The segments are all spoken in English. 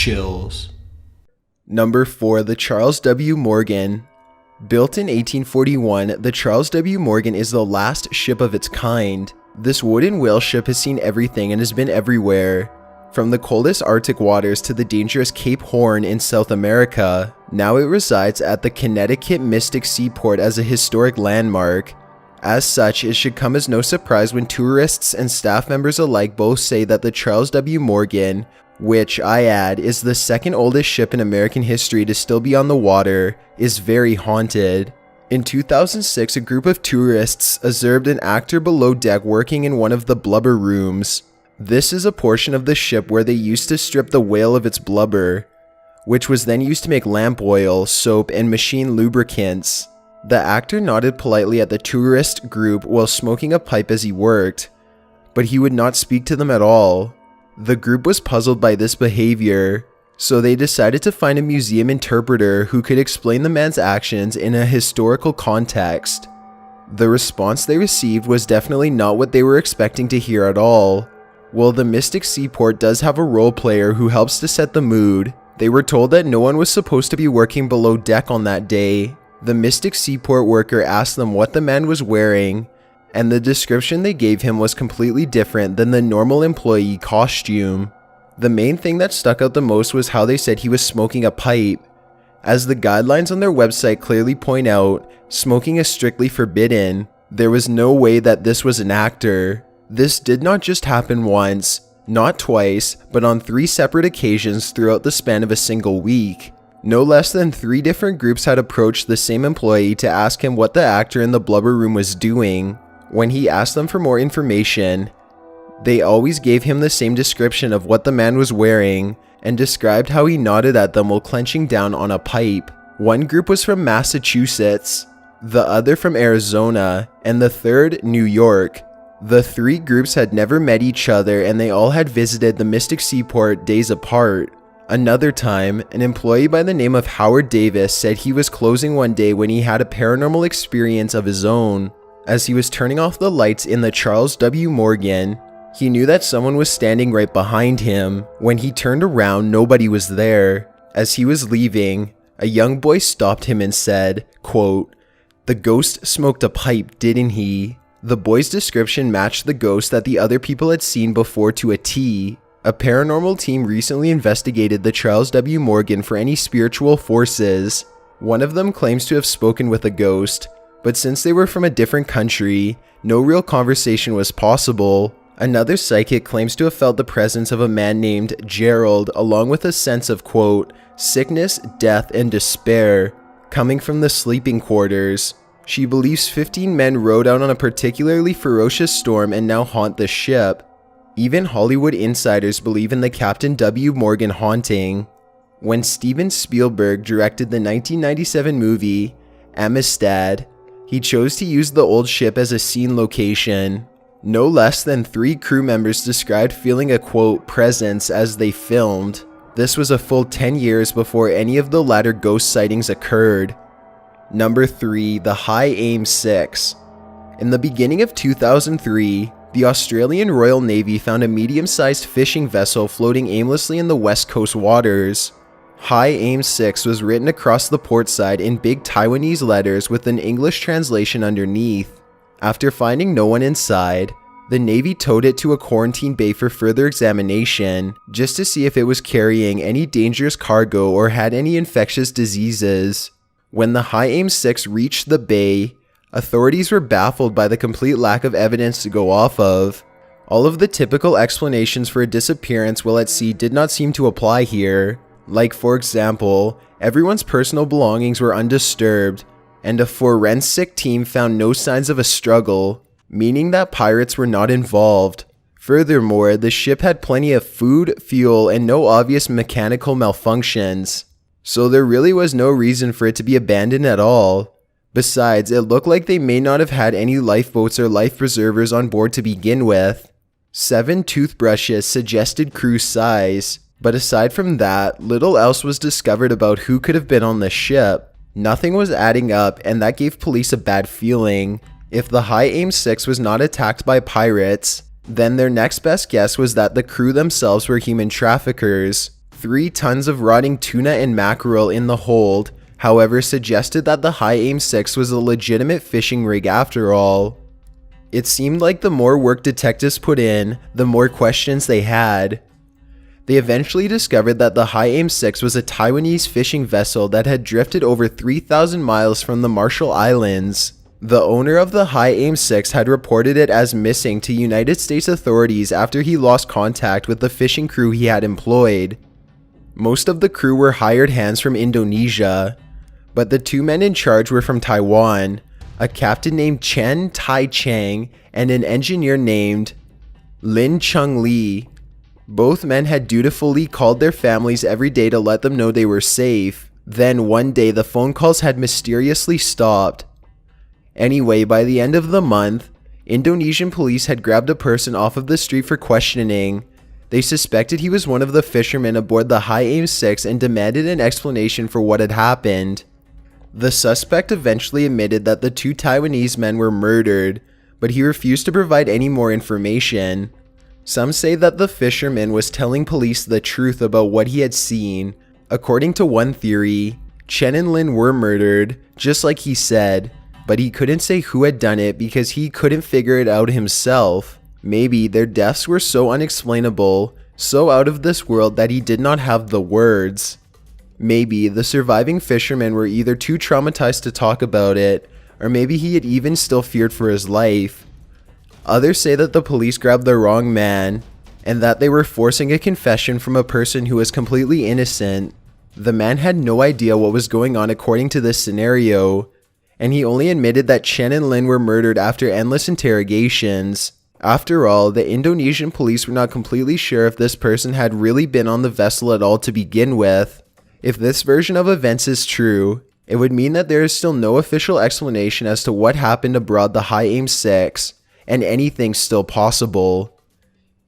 chills. Number 4. The Charles W. Morgan. Built in 1841, the Charles W. Morgan is the last ship of its kind. This wooden whale ship has seen everything and has been everywhere. From the coldest Arctic waters to the dangerous Cape Horn in South America, now it resides at the Connecticut Mystic Seaport as a historic landmark. As such, it should come as no surprise when tourists and staff members alike both say that the Charles W. Morgan, which, I add, is the second oldest ship in American history to still be on the water, is very haunted. In 2006, a group of tourists observed an actor below deck working in one of the blubber rooms. This is a portion of the ship where they used to strip the whale of its blubber, which was then used to make lamp oil, soap, and machine lubricants. The actor nodded politely at the tourist group while smoking a pipe as he worked, but he would not speak to them at all. The group was puzzled by this behavior, so they decided to find a museum interpreter who could explain the man's actions in a historical context. The response they received was definitely not what they were expecting to hear at all. While the Mystic Seaport does have a role player who helps to set the mood, they were told that no one was supposed to be working below deck on that day. The Mystic Seaport worker asked them what the man was wearing, and the description they gave him was completely different than the normal employee costume. The main thing that stuck out the most was how they said he was smoking a pipe. As the guidelines on their website clearly point out, smoking is strictly forbidden. There was no way that this was an actor. This did not just happen once, not twice, but on 3 separate occasions throughout the span of a single week. No less than 3 different groups had approached the same employee to ask him what the actor in the blubber room was doing. When he asked them for more information, they always gave him the same description of what the man was wearing and described how he nodded at them while clenching down on a pipe. One group was from Massachusetts, the other from Arizona, and the third, New York. The 3 groups had never met each other and they all had visited the Mystic Seaport days apart. Another time, an employee by the name of Howard Davis said he was closing one day when he had a paranormal experience of his own. As he was turning off the lights in the Charles W. Morgan, he knew that someone was standing right behind him. When he turned around, nobody was there. As he was leaving, a young boy stopped him and said, quote, "The ghost smoked a pipe, didn't he?" The boy's description matched the ghost that the other people had seen before to a T. A paranormal team recently investigated the Charles W. Morgan for any spiritual forces. One of them claims to have spoken with a ghost, but since they were from a different country, no real conversation was possible. Another psychic claims to have felt the presence of a man named Gerald, along with a sense of, quote, "sickness, death, and despair," coming from the sleeping quarters. She believes 15 men rode out on a particularly ferocious storm and now haunt the ship. Even Hollywood insiders believe in the Captain W. Morgan haunting. When Steven Spielberg directed the 1997 movie Amistad, he chose to use the old ship as a scene location. No less than 3 crew members described feeling a, quote, "presence" as they filmed. This was a full 10 years before any of the latter ghost sightings occurred. Number 3. The High Aim 6. In the beginning of 2003, the Australian Royal Navy found a medium-sized fishing vessel floating aimlessly in the west coast waters. High Aim 6 was written across the port side in big Taiwanese letters with an English translation underneath. After finding no one inside, the Navy towed it to a quarantine bay for further examination, just to see if it was carrying any dangerous cargo or had any infectious diseases. When the High Aim 6 reached the bay, authorities were baffled by the complete lack of evidence to go off of. All of the typical explanations for a disappearance while at sea did not seem to apply here. Like, for example, everyone's personal belongings were undisturbed, and a forensic team found no signs of a struggle, meaning that pirates were not involved. Furthermore, the ship had plenty of food, fuel, and no obvious mechanical malfunctions, so there really was no reason for it to be abandoned at all. Besides, it looked like they may not have had any lifeboats or life preservers on board to begin with. 7 toothbrushes suggested crew size, but aside from that, little else was discovered about who could have been on the ship. Nothing was adding up, and that gave police a bad feeling. If the High Aim 6 was not attacked by pirates, then their next best guess was that the crew themselves were human traffickers. 3 tons of rotting tuna and mackerel in the hold, however, suggested that the High Aim 6 was a legitimate fishing rig after all. It seemed like the more work detectives put in, the more questions they had. They eventually discovered that the High Aim 6 was a Taiwanese fishing vessel that had drifted over 3,000 miles from the Marshall Islands. The owner of the High Aim 6 had reported it as missing to United States authorities after he lost contact with the fishing crew he had employed. Most of the crew were hired hands from Indonesia, but the 2 men in charge were from Taiwan, a captain named Chen Tai Chang and an engineer named Lin Chung Lee. Both men had dutifully called their families every day to let them know they were safe. Then one day the phone calls had mysteriously stopped. Anyway, by the end of the month, Indonesian police had grabbed a person off of the street for questioning. They suspected he was one of the fishermen aboard the High Aim 6 and demanded an explanation for what had happened. The suspect eventually admitted that the 2 Taiwanese men were murdered, but he refused to provide any more information. Some say that the fisherman was telling police the truth about what he had seen. According to one theory, Chen and Lin were murdered, just like he said, but he couldn't say who had done it because he couldn't figure it out himself. Maybe their deaths were so unexplainable, so out of this world that he did not have the words. Maybe the surviving fishermen were either too traumatized to talk about it, or maybe he had even still feared for his life. Others say that the police grabbed the wrong man, and that they were forcing a confession from a person who was completely innocent. The man had no idea what was going on according to this scenario, and he only admitted that Chen and Lin were murdered after endless interrogations. After all, the Indonesian police were not completely sure if this person had really been on the vessel at all to begin with. If this version of events is true, it would mean that there is still no official explanation as to what happened aboard the High Aim 6, and anything's still possible.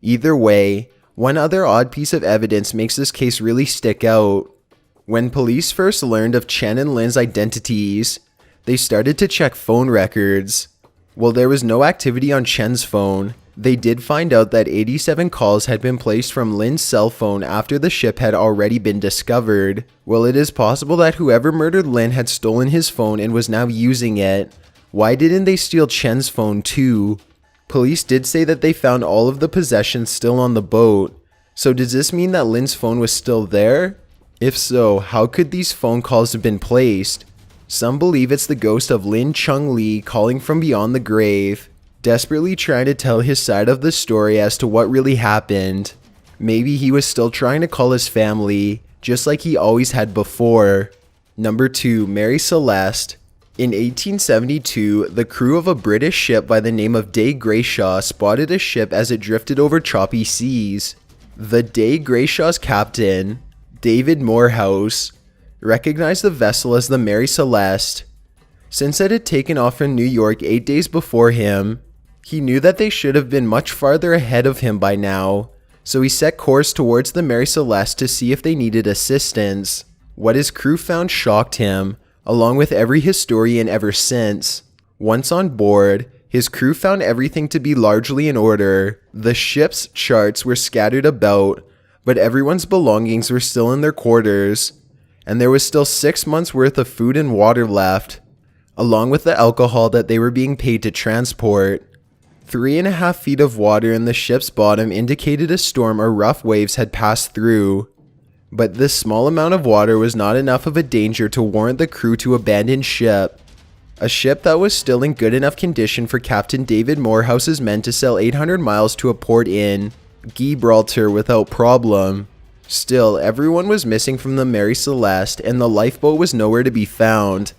Either way, one other odd piece of evidence makes this case really stick out. When police first learned of Chen and Lin's identities, they started to check phone records. While there was no activity on Chen's phone, they did find out that 87 calls had been placed from Lin's cell phone after the ship had already been discovered. Well, it is possible that whoever murdered Lin had stolen his phone and was now using it. Why didn't they steal Chen's phone too? Police did say that they found all of the possessions still on the boat. So does this mean that Lin's phone was still there? If so, how could these phone calls have been placed? Some believe it's the ghost of Lin Chung Lee calling from beyond the grave, desperately trying to tell his side of the story as to what really happened. Maybe he was still trying to call his family, just like he always had before. Number 2, Mary Celeste. In 1872, the crew of a British ship by the name of Day Grayshaw spotted a ship as it drifted over choppy seas. The Day Grayshaw's captain, David Morehouse, recognized the vessel as the Mary Celeste. Since it had taken off from New York 8 days before him, he knew that they should have been much farther ahead of him by now, so he set course towards the Mary Celeste to see if they needed assistance. What his crew found shocked him, along with every historian ever since. Once on board, his crew found everything to be largely in order. The ship's charts were scattered about, but everyone's belongings were still in their quarters, and there was still 6 months worth of food and water left, along with the alcohol that they were being paid to transport. 3.5 feet of water in the ship's bottom indicated a storm or rough waves had passed through. But this small amount of water was not enough of a danger to warrant the crew to abandon ship. A ship that was still in good enough condition for Captain David Morehouse's men to sail 800 miles to a port in Gibraltar without problem. Still, everyone was missing from the Mary Celeste and the lifeboat was nowhere to be found.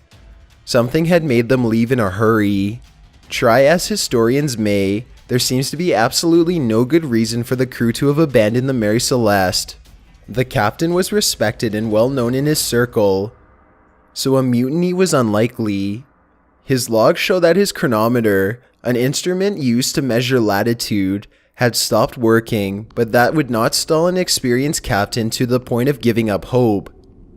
Something had made them leave in a hurry. Try as historians may, there seems to be absolutely no good reason for the crew to have abandoned the Mary Celeste. The captain was respected and well known in his circle, so a mutiny was unlikely. His logs show that his chronometer, an instrument used to measure latitude, had stopped working, but that would not stall an experienced captain to the point of giving up hope.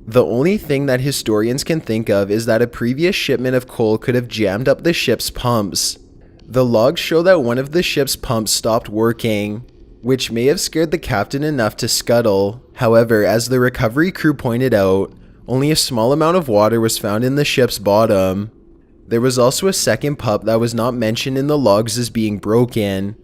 The only thing that historians can think of is that a previous shipment of coal could have jammed up the ship's pumps. The logs show that one of the ship's pumps stopped working, which may have scared the captain enough to scuttle. However, as the recovery crew pointed out, only a small amount of water was found in the ship's bottom. There was also a second pup that was not mentioned in the logs as being broken.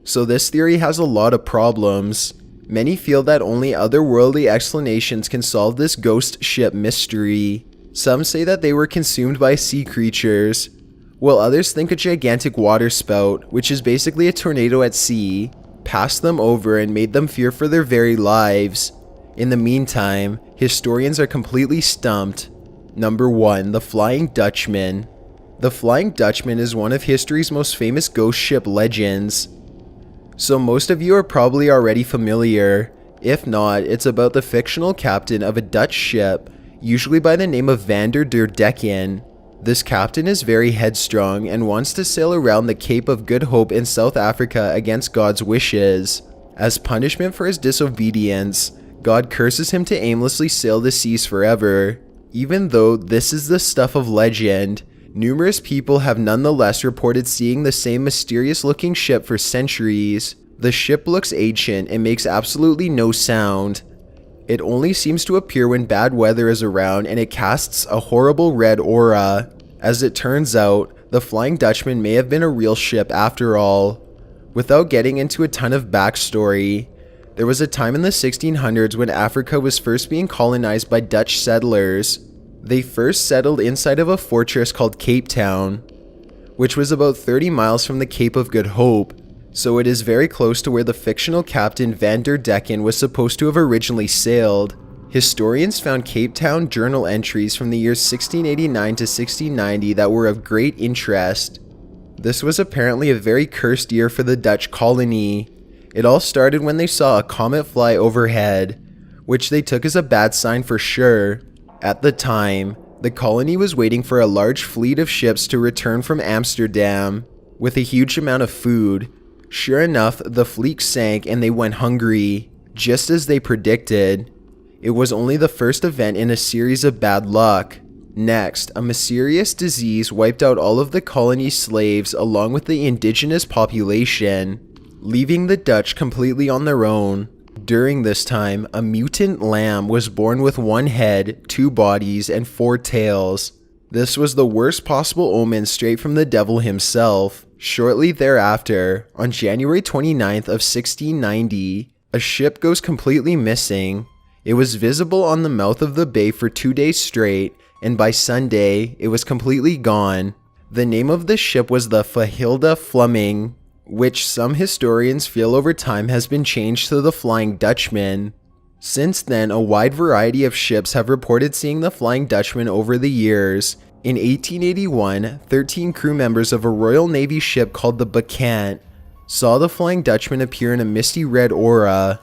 So this theory has a lot of problems. Many feel that only otherworldly explanations can solve this ghost ship mystery. Some say that they were consumed by sea creatures, while others think a gigantic waterspout, which is basically a tornado at sea, passed them over and made them fear for their very lives. In the meantime, historians are completely stumped. Number 1. The Flying Dutchman. The Flying Dutchman is one of history's most famous ghost ship legends. So most of you are probably already familiar. If not, it's about the fictional captain of a Dutch ship, usually by the name of Van der Decken. This captain is very headstrong and wants to sail around the Cape of Good Hope in South Africa against God's wishes. As punishment for his disobedience, God curses him to aimlessly sail the seas forever. Even though this is the stuff of legend, numerous people have nonetheless reported seeing the same mysterious-looking ship for centuries. The ship looks ancient and makes absolutely no sound. It only seems to appear when bad weather is around, and it casts a horrible red aura. As it turns out, the Flying Dutchman may have been a real ship after all. Without getting into a ton of backstory, there was a time in the 1600s when Africa was first being colonized by Dutch settlers. They first settled inside of a fortress called Cape Town, which was about 30 miles from the Cape of Good Hope, so it is very close to where the fictional captain Van der Decken was supposed to have originally sailed. Historians found Cape Town journal entries from the years 1689 to 1690 that were of great interest. This was apparently a very cursed year for the Dutch colony. It all started when they saw a comet fly overhead, which they took as a bad sign for sure. At the time, the colony was waiting for a large fleet of ships to return from Amsterdam with a huge amount of food. Sure enough, the fleet sank and they went hungry, just as they predicted. It was only the first event in a series of bad luck. Next, a mysterious disease wiped out all of the colony's slaves along with the indigenous population, leaving the Dutch completely on their own. During this time, a mutant lamb was born with 1 head, 2 bodies, and 4 tails. This was the worst possible omen straight from the devil himself. Shortly thereafter, on January 29th of 1690, a ship goes completely missing. It was visible on the mouth of the bay for 2 days straight, and by Sunday, it was completely gone. The name of the ship was the Verhilde Fleming, which some historians feel over time has been changed to the Flying Dutchman. Since then, a wide variety of ships have reported seeing the Flying Dutchman over the years. In 1881, 13 crew members of a Royal Navy ship called the Bacchant saw the Flying Dutchman appear in a misty red aura.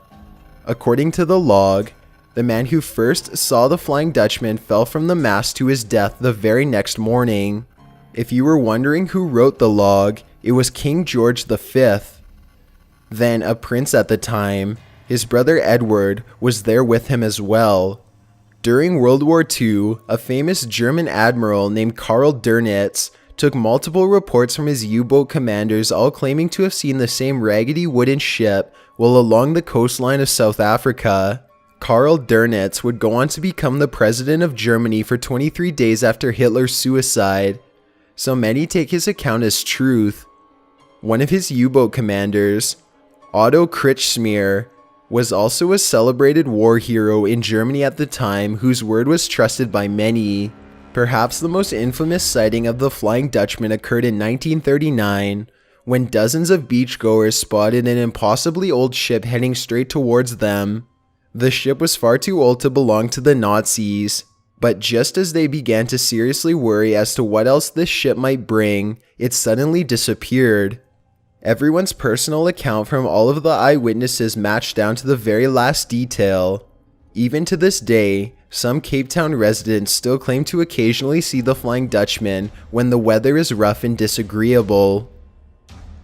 According to the log, the man who first saw the Flying Dutchman fell from the mast to his death the very next morning. If you were wondering who wrote the log, it was King George V. Then a prince at the time, his brother Edward, was there with him as well. During World War II, a famous German admiral named Karl Dönitz took multiple reports from his U-boat commanders, all claiming to have seen the same raggedy wooden ship while along the coastline of South Africa. Karl Dönitz would go on to become the president of Germany for 23 days after Hitler's suicide, so many take his account as truth. One of his U-boat commanders, Otto Kretschmer, was also a celebrated war hero in Germany at the time, whose word was trusted by many. Perhaps the most infamous sighting of the Flying Dutchman occurred in 1939, when dozens of beachgoers spotted an impossibly old ship heading straight towards them. The ship was far too old to belong to the Nazis, but just as they began to seriously worry as to what else this ship might bring, it suddenly disappeared. Everyone's personal account from all of the eyewitnesses matched down to the very last detail. Even to this day, some Cape Town residents still claim to occasionally see the Flying Dutchman when the weather is rough and disagreeable.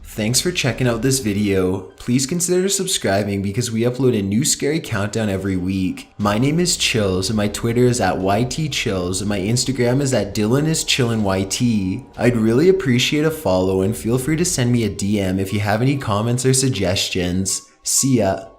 Thanks for checking out this video. Please consider subscribing because we upload a new scary countdown every week. My name is Chills and my Twitter is at YTChills and my Instagram is at DylanIsChillinYT. I'd really appreciate a follow and feel free to send me a DM if you have any comments or suggestions. See ya.